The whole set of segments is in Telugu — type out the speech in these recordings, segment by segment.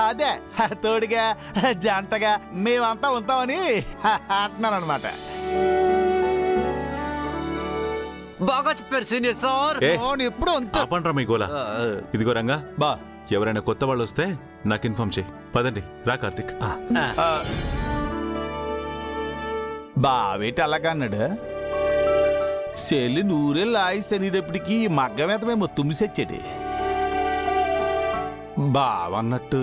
అదే తోడుగా జంటగా మేమంతా ఉంటామని అంటున్నాను అనమాట. బాగా చెప్పారు సీనియర్ సార్. ఎప్పుడు ఆపండ్రా మీ గోలా. ఇదిగో రంగా బా, ఎవరైనా కొత్త వాళ్ళు వస్తే నాకు ఇన్ఫార్మ్ చేయి. పదండి రా కార్తిక్. బావేటి అలాగన్నాడు. చెల్లి నూరేళ్ళు ఆయుస్ అనేటప్పటికి మగ్గమేతమేమో తుమ్మిసొచ్చాడు. బావన్నట్టు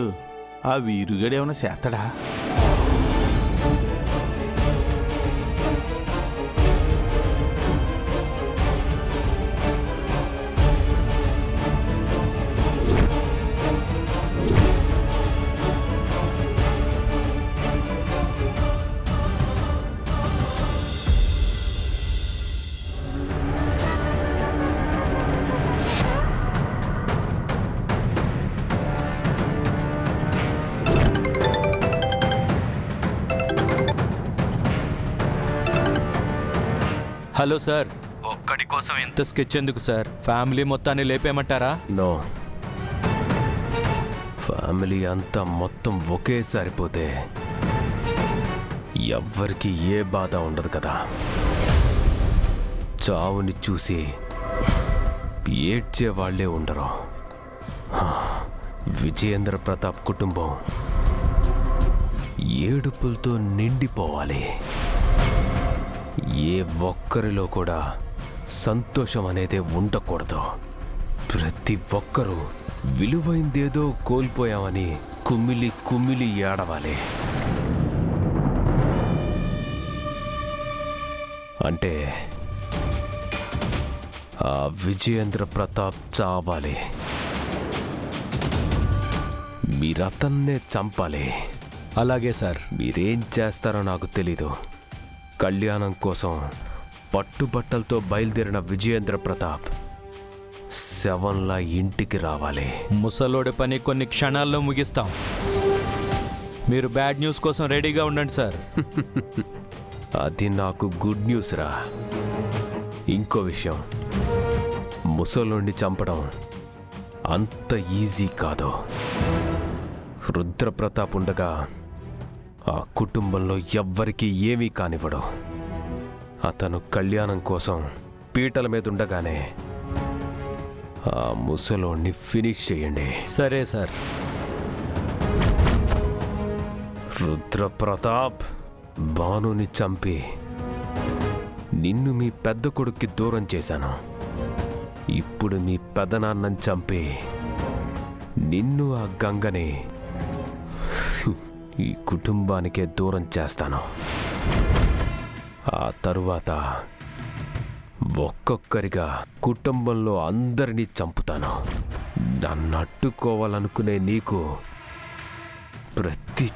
ఆ వీరుగాడు ఏమైనా చేస్తాడా? హలో సార్, ఒక్కడి కోసం ఇంత స్కెచ్ ఎందుకు సార్? ఫ్యామిలీ మొత్తాన్ని లేపేయమంటారా? నో, ఫ్యామిలీ అంతా మొత్తం ఒకేసారి పోతే ఎవ్వరికి ఏ బాధ ఉండదు కదా. చావుని చూసి ఏడ్చే వాళ్లే ఉండరు. విజయేంద్ర ప్రతాప్ కుటుంబం ఏడుపులతో నిండిపోవాలి. ఏ ఒక్కరిలో కూడా సంతోషం అనేది ఉండకూడదు. ప్రతి ఒక్కరూ విలువైందేదో కోల్పోయామని కుమిలి కుమిలి ఏడవాలి. అంటే ఆ విజయేంద్ర ప్రతాప్ చావాలి. మీరతన్నే చంపాలి. అలాగే సార్. మీరేం చేస్తారో నాకు తెలీదు. కళ్యాణం కోసం పట్టుబట్టలతో బయలుదేరిన విజయేంద్ర ప్రతాప్ శవంలా ఇంటికి రావాలి. ముసలోడి పని కొన్ని క్షణాల్లో ముగిస్తాం. మీరు బ్యాడ్ న్యూస్ కోసం రెడీగా ఉండండి సార్. అది నాకు గుడ్ న్యూస్ రా. ఇంకో విషయం, ముసలోడిని చంపడం అంత ఈజీ కాదు. రుద్రప్రతాప్ ఉండగా ఆ కుటుంబంలో ఎవ్వరికీ ఏమీ కానివ్వడు. అతను కళ్యాణం కోసం పీటల మీద ఉండగానే ఆ ముసలోడిని ఫినిష్ చేయండి. సరే సార్. రుద్రప్రతాప్, భానుని చంపి నిన్ను మీ పెద్ద కొడుక్కి దూరం చేశాను. ఇప్పుడు మీ పెదనాన్నని చంపి నిన్ను ఆ గంగని ఈ కుటుంబానికే దూరం చేస్తాను. ఆ తరువాత ఒక్కొక్కరిగా కుటుంబంలో అందరినీ చంపుతాను. నన్ను అడ్డుకోవాలనుకునే నీకు ప్రతి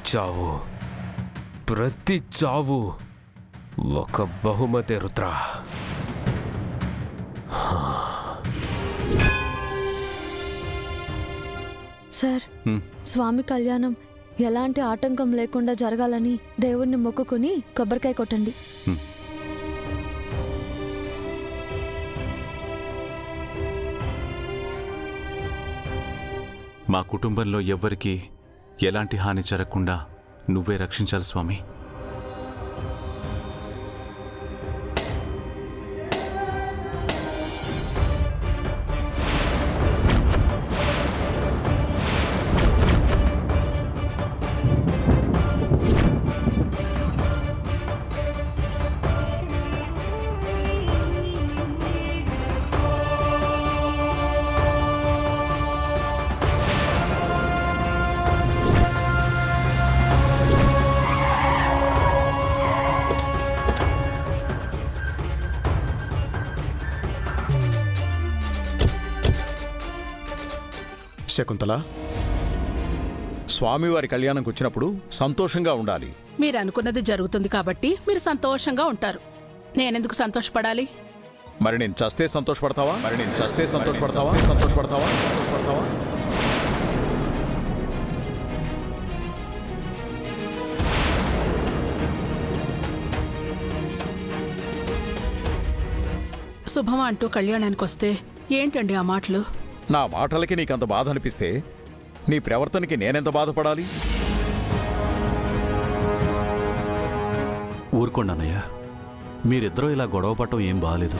చావు ఒక బహుమతి రుద్ర. సార్, స్వామి కళ్యాణం ఎలాంటి ఆటంకం లేకుండా జరగాలని దేవుణ్ణి మొక్కుకుని కొబ్బరికాయ కొట్టండి. మా కుటుంబంలో ఎవ్వరికీ ఎలాంటి హాని జరగకుండా నువ్వే రక్షించాలి స్వామి. శకుంతల, స్వామివారి కళ్యాణంకి వచ్చినప్పుడు సంతోషంగా ఉండాలి. మీరు అనుకున్నది జరుగుతుంది కాబట్టి మీరు సంతోషంగా ఉంటారు. నేనెందుకు సంతోషపడాలి? మరి నేను చస్తే సంతోషపడతావా? శుభం అంటూ కళ్యాణానికి వస్తే ఏంటండి ఆ మాటలు? నా మాటలకి నీకంత బాధ అనిపిస్తే నీ ప్రవర్తనకి నేనెంత బాధపడాలి? ఊరుకోండి అన్నయ్య, మీరిద్దరూ ఇలా గొడవ పడటం ఏం బాగాలేదు.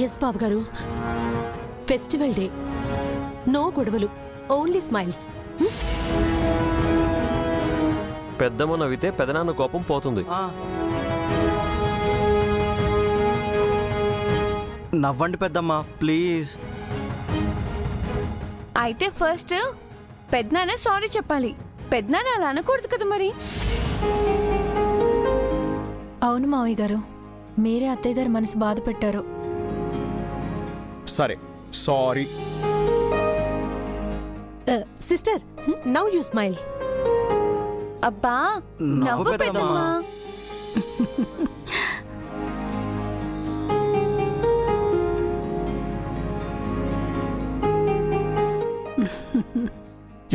ఎస్ బాబు గారు, ఫెస్టివల్ డే, నో గొడవలు, ఓన్లీ స్మైల్స్. పెద్దమ్మ నవ్వితే పెదనాన్న కోపం పోతుంది. నవ్వండి పెద్దమ్మా ప్లీజ్. అయితే ఫస్ట్ పెద్దనాన్న సారీ చెప్పాలి. పెద్దనాన్న అలా అనకూడదు కదా మరి. అవును మావయ్య గారు, మీరే అత్తయ్య గారు మనసు బాధ పెట్టారు. సరే, sorry. Sister, now you smile. అబ్బా నవ్వు పెద్దమ్మా.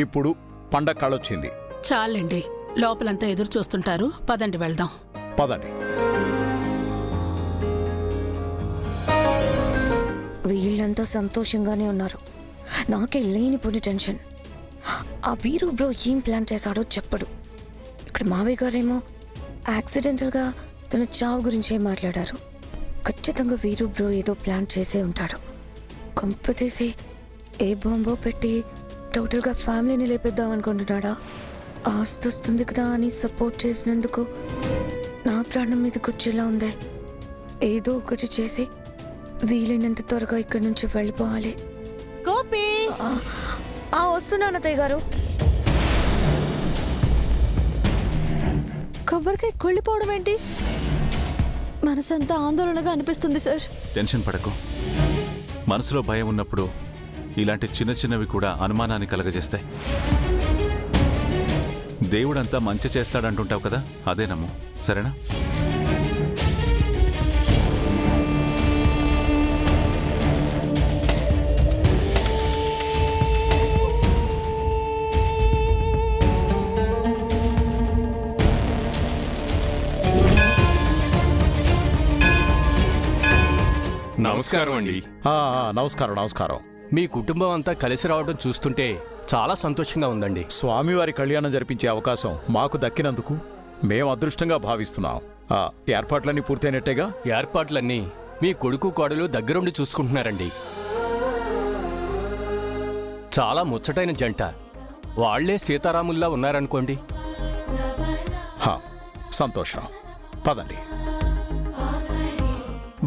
ఇప్పుడు పండగ కాళొచ్చింది. చాలండి, లోపలంతా ఎదురు చూస్తుంటారు. పదండి వెళ్దాం. పదండి. వీళ్ళంతా సంతోషంగానే ఉన్నారు. నాకే లేనిపోని టెన్షన్. ఆ వీరు బ్రో ఏం ప్లాన్ చేశాడో చెప్పడు. ఇక్కడ మావయ్య గారేమో యాక్సిడెంటల్గా తన చావు గురించే మాట్లాడారు. ఖచ్చితంగా వీరు బ్రో ఏదో ప్లాన్ చేసే ఉంటాడు. కంపతీసి ఏ బాంబో పెట్టి టోటల్గా ఫ్యామిలీని లేపేద్దాం అనుకుంటున్నాడా? ఆస్తి వస్తుంది కదా అని సపోర్ట్ చేసినందుకు నా ప్రాణం మీద కూర్చేలా ఉందే. ఏదో ఒకటి చేసి వీలైనంత త్వరగా ఇక్కడి నుంచి వెళ్ళిపోవాలి. గోపి, వస్తున్నాను అత్తయ్య గారు. కొబ్బరికాయ కుళ్ళిపోవడం ఏంటి? మనసంతా ఆందోళనగా అనిపిస్తుంది సార్. టెన్షన్ పడకు. మనసులో భయం ఉన్నప్పుడు ఇలాంటి చిన్న చిన్నవి కూడా అనుమానాన్ని కలగజేస్తాయి. దేవుడంతా మంచి చేస్తాడంటుంటావు కదా, అదే నమ్ము, సరేనా? నమస్కారం అండి. నమస్కారం. నమస్కారం. మీ కుటుంబం అంతా కలిసి రావడం చూస్తుంటే చాలా సంతోషంగా ఉందండి. స్వామివారి కళ్యాణం జరిపించే అవకాశం మాకు దక్కినందుకు మేం అదృష్టంగా భావిస్తున్నాం. ఏర్పాట్లన్నీ పూర్తయినట్టేగా? ఏర్పాట్లన్నీ మీ కొడుకు కోడలు దగ్గరుండి చూసుకుంటున్నారండి. చాలా ముచ్చటైన జంట. వాళ్లే సీతారాముల్లా ఉన్నారనుకోండి. సంతోషం. పదండి.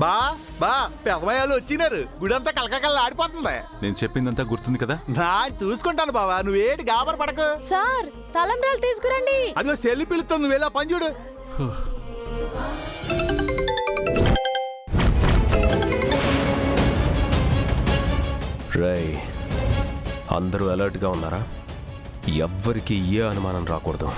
బా బా పెదమయ్యాలు వచ్చినారు. గుడంతా కలకల్లా ఆడిపోతుంది. నేను చెప్పిందంతా గుర్తుంది కదా? నా చూసుకుంటాను బావా, నువ్వేటి గాబర పడకు. సార్ తలంబ్రాలు తీసుకురండి. అదిగో సెల్లి పిలుస్తుంది, నువ్వు వెళ్ళా పని చూడు. రై, అందరూ అలర్ట్గా ఉన్నారా? ఎవ్వరికి ఏ అనుమానం రాకూడదు.